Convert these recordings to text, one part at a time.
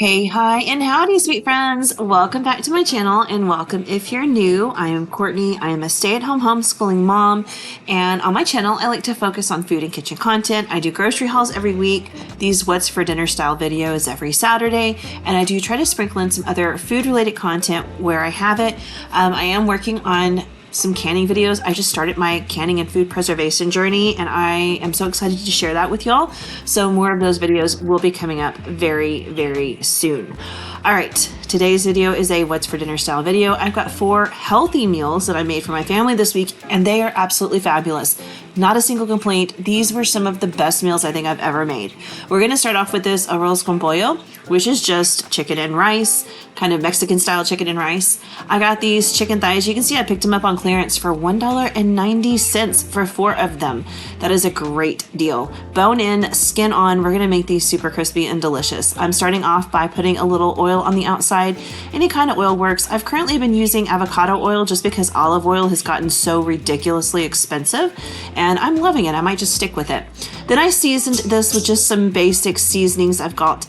Hey, hi, and howdy, sweet friends. Welcome back to my channel, and welcome if you're new. I am Courtney. I am a stay-at-home homeschooling mom, and on my channel, I like to focus on food and kitchen content. I do grocery hauls every week, these what's for dinner style videos every Saturday, and I do try to sprinkle in some other food-related content where I have it. I am working on some canning videos. I just started my canning and food preservation journey, and I am so excited to share that with y'all. So more of those videos will be coming up very, very soon. All right, today's video is a what's for dinner style video. I've got 4 healthy meals that I made for my family this week, and they are absolutely fabulous. Not a single complaint. These were some of the best meals I think I've ever made. We're gonna start off with this Arroz Con Pollo, which is just chicken and rice, kind of Mexican style chicken and rice. I got these chicken thighs. You can see I picked them up on clearance for $1.90 for 4 of them. That is a great deal. Bone in, skin on. We're gonna make these super crispy and delicious. I'm starting off by putting a little oil on the outside. Any kind of oil works. I've currently been using avocado oil just because olive oil has gotten so ridiculously expensive, and I'm loving it. I might just stick with it. Then I seasoned this with just some basic seasonings. I've got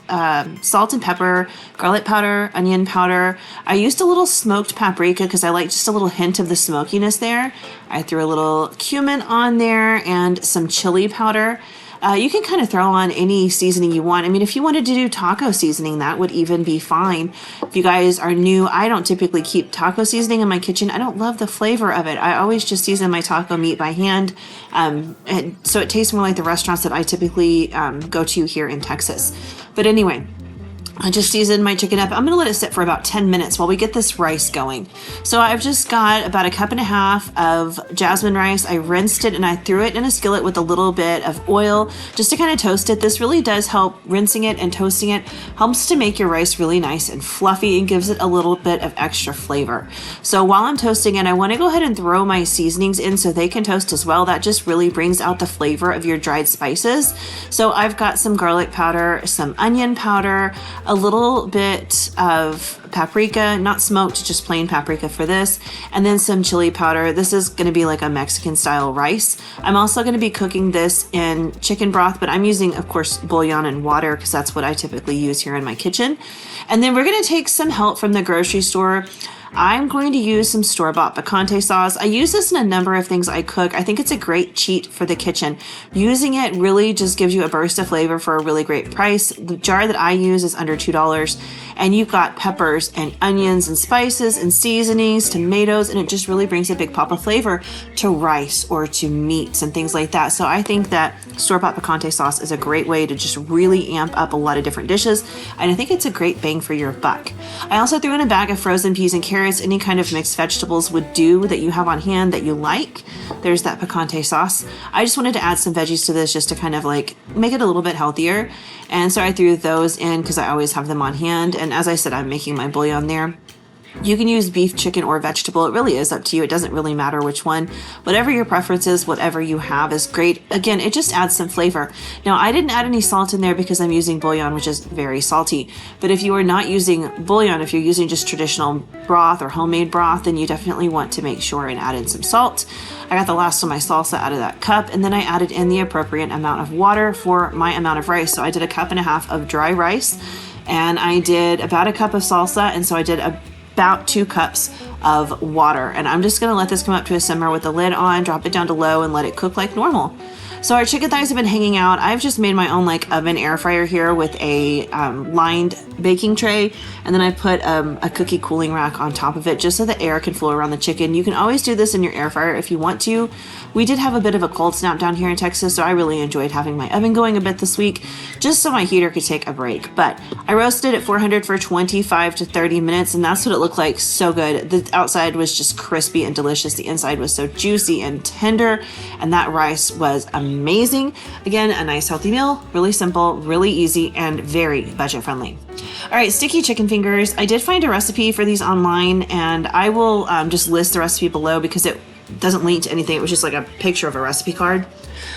salt and pepper, garlic powder, onion powder. I used a little smoked paprika because I like just a little hint of the smokiness there. I threw a little cumin on there and some chili powder. You can kind of throw on any seasoning you want. I mean, if you wanted to do taco seasoning, that would even be fine. If you guys are new, I don't typically keep taco seasoning in my kitchen. I don't love the flavor of it. I always just season my taco meat by hand. And so it tastes more like the restaurants that I typically go to here in Texas. But anyway, I just seasoned my chicken up. I'm gonna let it sit for about 10 minutes while we get this rice going. So I've just got about 1.5 cups of jasmine rice. I rinsed it and I threw it in a skillet with a little bit of oil just to kind of toast it. This really does help. Rinsing it and toasting it helps to make your rice really nice and fluffy and gives it a little bit of extra flavor. So while I'm toasting it, I want to go ahead and throw my seasonings in so they can toast as well. That just really brings out the flavor of your dried spices. So I've got some garlic powder, some onion powder, a little bit of paprika, not smoked, just plain paprika for this, and then some chili powder. This is going to be like a Mexican style rice. I'm also going to be cooking this in chicken broth, but I'm using, of course, bouillon and water because that's what I typically use here in my kitchen. And then we're going to take some help from the grocery store. I'm going to use some store-bought picante sauce. I use this in a number of things I cook. I think it's a great cheat for the kitchen. Using it really just gives you a burst of flavor for a really great price. The jar that I use is under $2, and you've got peppers and onions and spices and seasonings, tomatoes, and it just really brings a big pop of flavor to rice or to meats and things like that. So I think that store-bought picante sauce is a great way to just really amp up a lot of different dishes, and I think it's a great bang for your buck. I also threw in a bag of frozen peas and carrots. Any kind of mixed vegetables would do that you have on hand that you like. There's that picante sauce. I just wanted to add some veggies to this just to kind of like make it a little bit healthier. And so I threw those in because I always have them on hand. And as I said, I'm making my bouillon there. You can use beef, chicken, or vegetable. It really is up to you. It doesn't really matter which one. Whatever your preference is, whatever you have is great. Again, it just adds some flavor. Now, I didn't add any salt in there because I'm using bouillon, which is very salty. But if you are not using bouillon, if you're using just traditional broth or homemade broth, then you definitely want to make sure and add in some salt. I got the last of my salsa out of that cup, and then I added in the appropriate amount of water for my amount of rice. So I did 1.5 cups of dry rice, and I did about 1 cup of salsa, and so I did about 2 cups of water. And I'm just gonna let this come up to a simmer with the lid on, drop it down to low, and let it cook like normal. So our chicken thighs have been hanging out. I've just made my own like oven air fryer here with a lined baking tray, and then I put a cookie cooling rack on top of it just so the air can flow around the chicken. You can always do this in your air fryer if you want to. We did have a bit of a cold snap down here in Texas, so I really enjoyed having my oven going a bit this week just so my heater could take a break. But I roasted at 400 for 25 to 30 minutes, and that's what it looked like. So good. The outside was just crispy and delicious. The inside was so juicy and tender, and that rice was amazing. Again, a nice healthy meal, really simple, really easy, and very budget friendly. All right, sticky chicken fingers. I did find a recipe for these online, and I will just list the recipe below because it doesn't link to anything. It was just like a picture of a recipe card,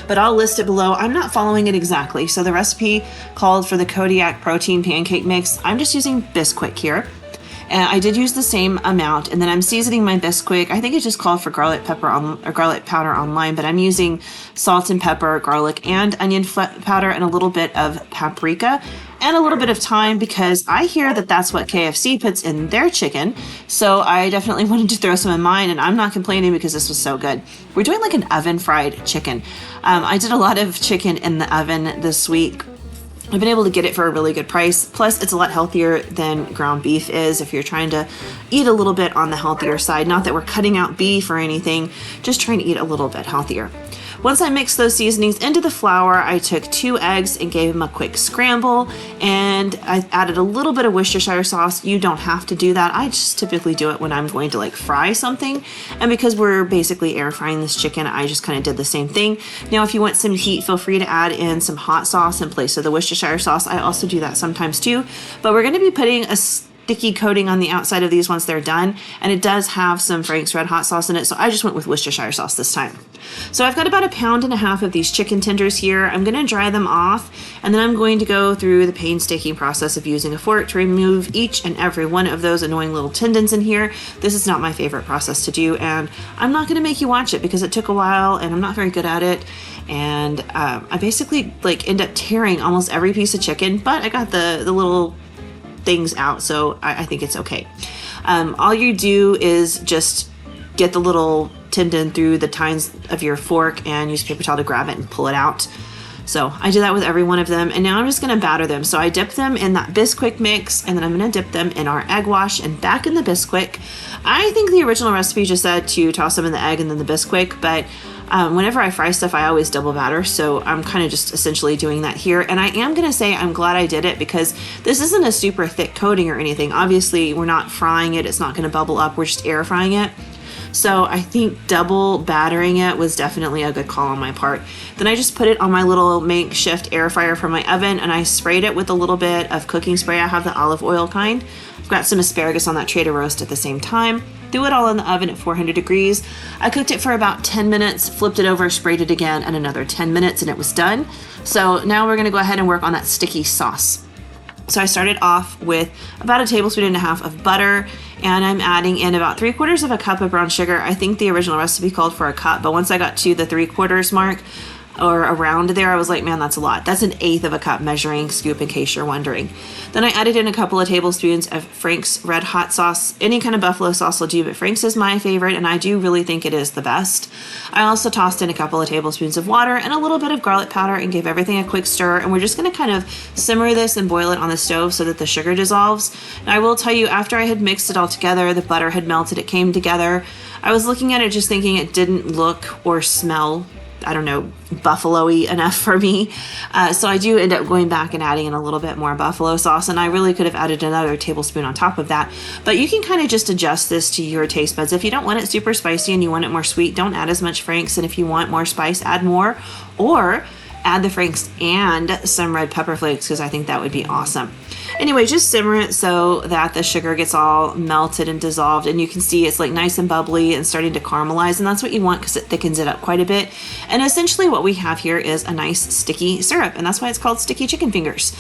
but I'll list it below. I'm not following it exactly. So the recipe called for the Kodiak protein pancake mix. I'm just using Bisquick here. And I did use the same amount, and then I'm seasoning my Bisquick. I think it just called for garlic powder online, but I'm using salt and pepper, garlic and onion powder, and a little bit of paprika and a little bit of thyme, because I hear that that's what KFC puts in their chicken. So I definitely wanted to throw some in mine, and I'm not complaining because this was so good. We're doing like an oven fried chicken. I did a lot of chicken in the oven this week. I've been able to get it for a really good price. Plus, it's a lot healthier than ground beef is if you're trying to eat a little bit on the healthier side. Not that we're cutting out beef or anything, just trying to eat a little bit healthier. Once I mixed those seasonings into the flour, I took 2 eggs and gave them a quick scramble, and I added a little bit of Worcestershire sauce. You don't have to do that. I just typically do it when I'm going to like fry something, and because we're basically air frying this chicken, I just kind of did the same thing. Now, if you want some heat, feel free to add in some hot sauce in place of the Worcestershire sauce. I also do that sometimes too, but we're going to be putting a sticky coating on the outside of these once they're done, and it does have some Frank's Red Hot sauce in it, so I just went with Worcestershire sauce this time. So I've got about 1.5 pounds of these chicken tenders here. I'm going to dry them off, and then I'm going to go through the painstaking process of using a fork to remove each and every one of those annoying little tendons in here. This is not my favorite process to do, and I'm not going to make you watch it because it took a while and I'm not very good at it. And I basically like end up tearing almost every piece of chicken, but I got the little things out, so I think it's okay. All you do is just get the little tendon through the tines of your fork and use a paper towel to grab it and pull it out. So I did that with every one of them, and now I'm just going to batter them. So I dip them in that Bisquick mix, and then I'm going to dip them in our egg wash and back in the Bisquick. I think the original recipe just said to toss them in the egg and then the Bisquick, but whenever I fry stuff, I always double batter, so I'm kind of just essentially doing that here. And I am going to say I'm glad I did it because this isn't a super thick coating or anything. Obviously, we're not frying it. It's not going to bubble up. We're just air frying it. So I think double battering it was definitely a good call on my part. Then I just put it on my little makeshift air fryer from my oven, and I sprayed it with a little bit of cooking spray. I have the olive oil kind. I've got some asparagus on that tray to roast at the same time. Threw it all in the oven at 400 degrees. I cooked it for about 10 minutes, flipped it over, sprayed it again, and another 10 minutes, and it was done. So now we're going to go ahead and work on that sticky sauce. So I started off with about 1.5 tablespoons of butter, and I'm adding in about 3/4 cup of brown sugar. I think the original recipe called for a cup, but once I got to the 3/4 mark, or around there, I was like, man, that's a lot. That's 1/8 cup measuring scoop, in case you're wondering. Then I added in a couple of tablespoons of Frank's Red Hot sauce. Any kind of buffalo sauce will do, but Frank's is my favorite, and I do really think it is the best. I also tossed in a couple of tablespoons of water and a little bit of garlic powder and gave everything a quick stir, and we're just going to kind of simmer this and boil it on the stove so that the sugar dissolves. And I will tell you, after I had mixed it all together, the butter had melted, it came together. I was looking at it just thinking it didn't look or smell, I don't know, buffalo-y enough for me. So I do end up going back and adding in a little bit more buffalo sauce, and I really could have added another tablespoon on top of that. But you can kind of just adjust this to your taste buds. If you don't want it super spicy and you want it more sweet, don't add as much Frank's, and if you want more spice, add more, or add the Frank's and some red pepper flakes, because I think that would be awesome. Anyway, just simmer it so that the sugar gets all melted and dissolved, and you can see it's like nice and bubbly and starting to caramelize, and that's what you want because it thickens it up quite a bit. And essentially what we have here is a nice sticky syrup, and that's why it's called sticky chicken fingers.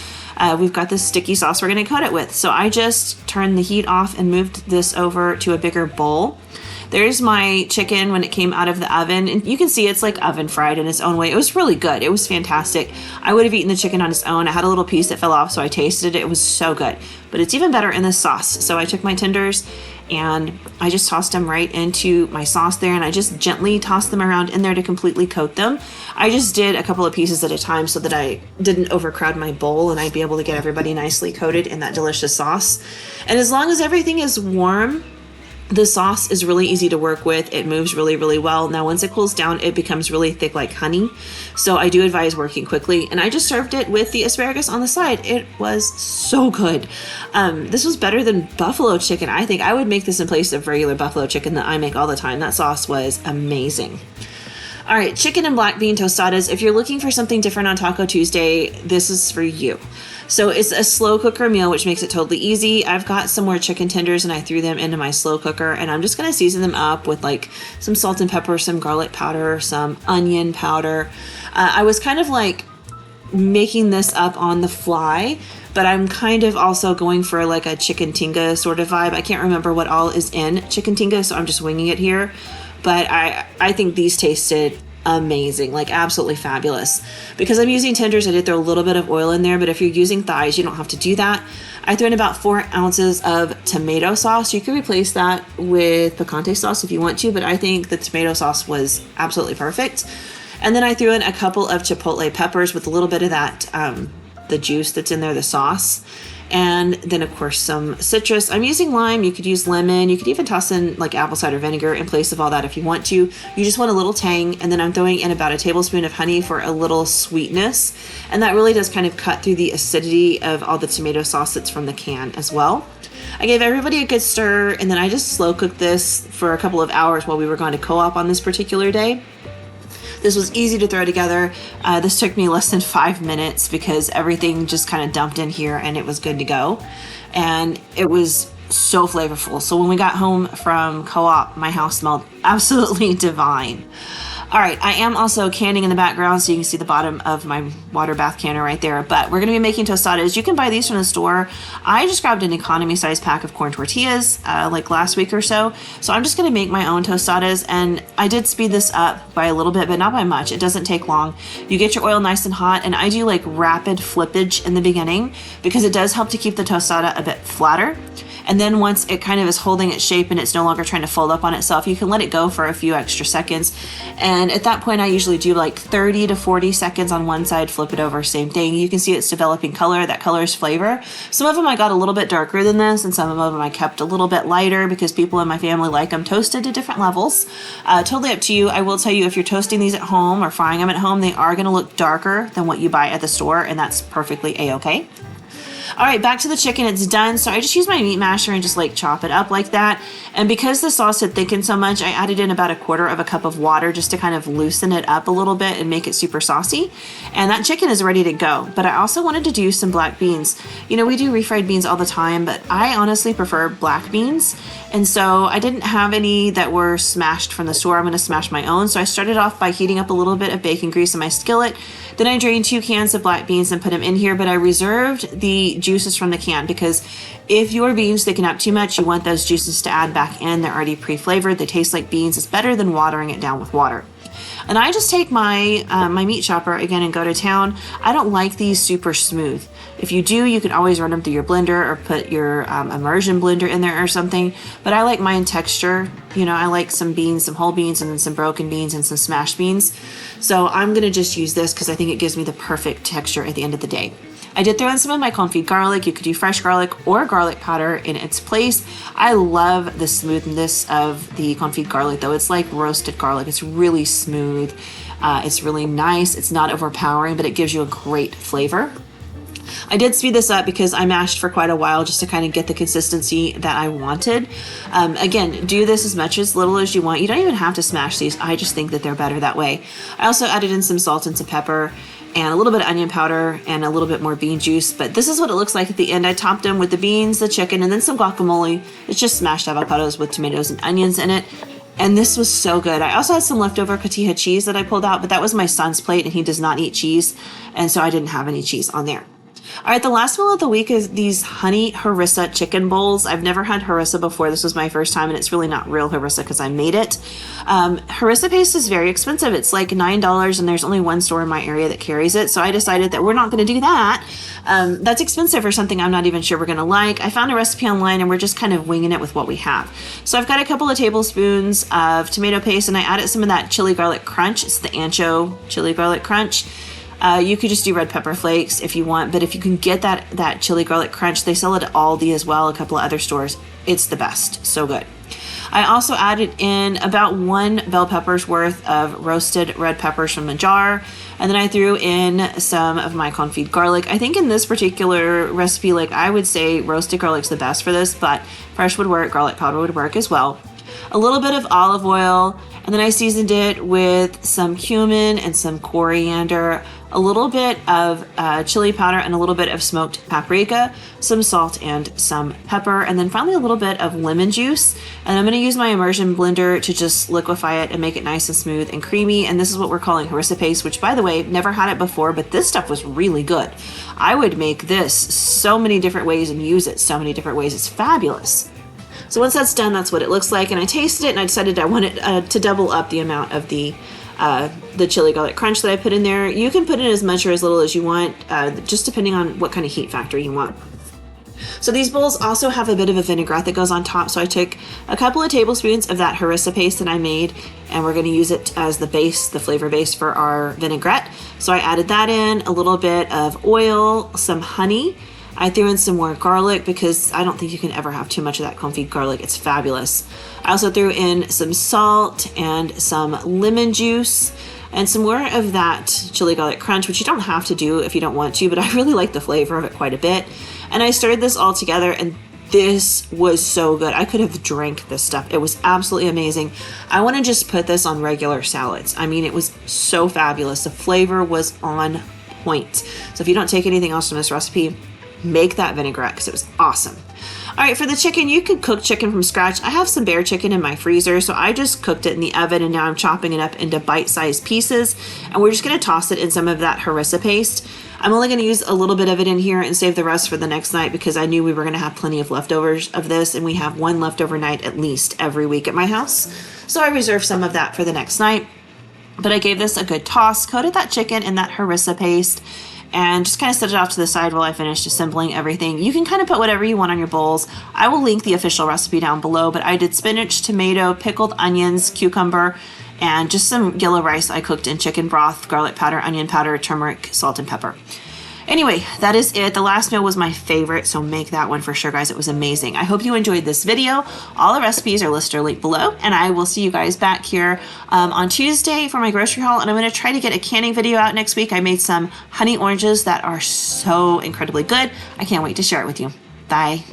We've got this sticky sauce we're going to coat it with. So I just turned the heat off and moved this over to a bigger bowl. There's my chicken when it came out of the oven, and you can see it's like oven fried in its own way. It was really good. It was fantastic. I would have eaten the chicken on its own. I had a little piece that fell off, so I tasted it. It was so good, but it's even better in this sauce. So I took my tenders and I just tossed them right into my sauce there, and I just gently tossed them around in there to completely coat them. I just did a couple of pieces at a time so that I didn't overcrowd my bowl, and I'd be able to get everybody nicely coated in that delicious sauce. And as long as everything is warm, the sauce is really easy to work with. It moves really, really well. Now, once it cools down, it becomes really thick like honey. So I do advise working quickly. And I just served it with the asparagus on the side. It was so good. This was better than buffalo chicken. I think I would make this in place of regular buffalo chicken that I make all the time. That sauce was amazing. All right, chicken and black bean tostadas. If you're looking for something different on Taco Tuesday, this is for you. So it's a slow cooker meal, which makes it totally easy. I've got some more chicken tenders and I threw them into my slow cooker, and I'm just going to season them up with like some salt and pepper, some garlic powder, some onion powder. I was kind of like making this up on the fly, but I'm kind of also going for like a chicken tinga sort of vibe. I can't remember what all is in chicken tinga, so I'm just winging it here. But I think these tasted amazing, like absolutely fabulous. Because I'm using tenders, I did throw a little bit of oil in there, but if you're using thighs, you don't have to do that. I threw in about 4 ounces of tomato sauce. You can replace that with picante sauce if you want to, but I think the tomato sauce was absolutely perfect. And then I threw in a couple of chipotle peppers with a little bit of that, the juice that's in there, the sauce. And then of course some citrus. I'm using lime, you could use lemon, you could even toss in like apple cider vinegar in place of all that if you want to. You just want a little tang, and then I'm throwing in about a tablespoon of honey for a little sweetness. And that really does kind of cut through the acidity of all the tomato sauce that's from the can as well. I gave everybody a good stir, and then I just slow cooked this for a couple of hours while we were going to co-op on this particular day. This was easy to throw together. This took me less than 5 minutes because everything just kind of dumped in here and it was good to go. And it was so flavorful. So when we got home from co-op, my house smelled absolutely divine. All right, I am also canning in the background, so you can see the bottom of my water bath canner right there. But we're going to be making tostadas. You can buy these from the store. I just grabbed an economy size pack of corn tortillas like last week or so. So I'm just going to make my own tostadas, and I did speed this up by a little bit, but not by much. It doesn't take long. You get your oil nice and hot, and I do like rapid flippage in the beginning because it does help to keep the tostada a bit flatter. And then once it kind of is holding its shape and it's no longer trying to fold up on itself, you can let it go for a few extra seconds. And at that point, I usually do like 30 to 40 seconds on one side, flip it over, same thing. You can see it's developing color. That color is flavor. Some of them I got a little bit darker than this, and some of them I kept a little bit lighter because people in my family like them toasted to different levels. Totally up to you. I will tell you, if you're toasting these at home or frying them at home, they are going to look darker than what you buy at the store, and that's perfectly a-okay. All right, back to the chicken. It's done. So I just use my meat masher and just like chop it up like that. And because the sauce had thickened so much, I added in about 1/4 cup of water just to kind of loosen it up a little bit and make it super saucy. And that chicken is ready to go. But I also wanted to do some black beans. You know, we do refried beans all the time, but I honestly prefer black beans. And so I didn't have any that were smashed from the store. I'm going to smash my own. So I started off by heating up a little bit of bacon grease in my skillet. Then I drained 2 cans of black beans and put them in here, but I reserved the juices from the can because if your beans thicken up too much, you want those juices to add back in. They're already pre-flavored. They taste like beans. It's better than watering it down with water. And I just take my my meat chopper again and go to town. I don't like these super smooth. If you do, you can always run them through your blender or put your immersion blender in there or something. But I like mine texture. You know, I like some beans, some whole beans, and then some broken beans and some smashed beans. So I'm going to just use this because I think it gives me the perfect texture at the end of the day. I did throw in some of my confit garlic. You could do fresh garlic or garlic powder in its place. I love the smoothness of the confit garlic though. It's like roasted garlic. It's really smooth. It's really nice. It's not overpowering, but it gives you a great flavor. I did speed this up because I mashed for quite a while just to kind of get the consistency that I wanted. Again, do this as much as little as you want. You don't even have to smash these. I just think that they're better that way. I also added in some salt and some pepper and a little bit of onion powder and a little bit more bean juice. But this is what it looks like at the end. I topped them with the beans, the chicken, and then some guacamole. It's just smashed avocados with tomatoes and onions in it. And this was so good. I also had some leftover cotija cheese that I pulled out, but that was my son's plate and he does not eat cheese. And so I didn't have any cheese on there. All right, the last meal of the week is these honey harissa chicken bowls. I've never had harissa before. This was my first time, and it's really not real harissa because I made it. Harissa paste is very expensive. It's like $9, and there's only one store in my area that carries it. So I decided that we're not going to do that. That's expensive for something I'm not even sure we're going to like. I found a recipe online, and we're just kind of winging it with what we have. So I've got a couple of tablespoons of tomato paste, and I added some of that chili garlic crunch. It's the ancho chili garlic crunch. You could just do red pepper flakes if you want, but if you can get that chili garlic crunch, they sell it at Aldi as well, a couple of other stores. It's the best. So good. I also added in about 1 bell pepper's worth of roasted red peppers from a jar, and then I threw in some of my confit garlic. I think in this particular recipe, like I would say roasted garlic's the best for this, but fresh would work, garlic powder would work as well. A little bit of olive oil, and then I seasoned it with some cumin and some coriander. a little bit of chili powder and a little bit of smoked paprika, some salt and some pepper, and then finally a little bit of lemon juice. And I'm going to use my immersion blender to just liquefy it and make it nice and smooth and creamy. And this is what we're calling harissa paste, which, by the way, never had it before, but this stuff was really good. I would make this so many different ways and use it so many different ways. It's fabulous. So once that's done, that's what it looks like. And I tasted it and I decided I wanted to double up the amount of the chili garlic crunch that I put in there. You can put in as much or as little as you want, just depending on what kind of heat factor you want. So these bowls also have a bit of a vinaigrette that goes on top. So I took a couple of tablespoons of that harissa paste that I made, and we're going to use it as the base, the flavor base for our vinaigrette. So I added that in, a little bit of oil, some honey. I threw in some more garlic because I don't think you can ever have too much of that confit garlic. It's fabulous. I also threw in some salt and some lemon juice and some more of that chili garlic crunch, which you don't have to do if you don't want to, but I really like the flavor of it quite a bit. And I stirred this all together, and this was so good. I could have drank this stuff. It was absolutely amazing. I want to just put this on regular salads. I mean, it was so fabulous. The flavor was on point. So if you don't take anything else from this recipe, make that vinaigrette because it was awesome. All right, for the chicken, you could cook chicken from scratch. I have some bear chicken in my freezer, so I just cooked it in the oven, and now I'm chopping it up into bite-sized pieces, and we're just going to toss it in some of that harissa paste. I'm only going to use a little bit of it in here and save the rest for the next night because I knew we were going to have plenty of leftovers of this, and we have one leftover night at least every week at my house. So I reserved some of that for the next night. But I gave this a good toss, coated that chicken in that harissa paste, and just kind of set it off to the side while I finished assembling everything. You can kind of put whatever you want on your bowls. I will link the official recipe down below, but I did spinach, tomato, pickled onions, cucumber, and just some yellow rice I cooked in chicken broth, garlic powder, onion powder, turmeric, salt, and pepper. Anyway, that is it. The last meal was my favorite, so make that one for sure, guys. It was amazing. I hope you enjoyed this video. All the recipes are listed or linked below, and I will see you guys back here on Tuesday for my grocery haul, and I'm going to try to get a canning video out next week. I made some honey oranges that are so incredibly good. I can't wait to share it with you. Bye.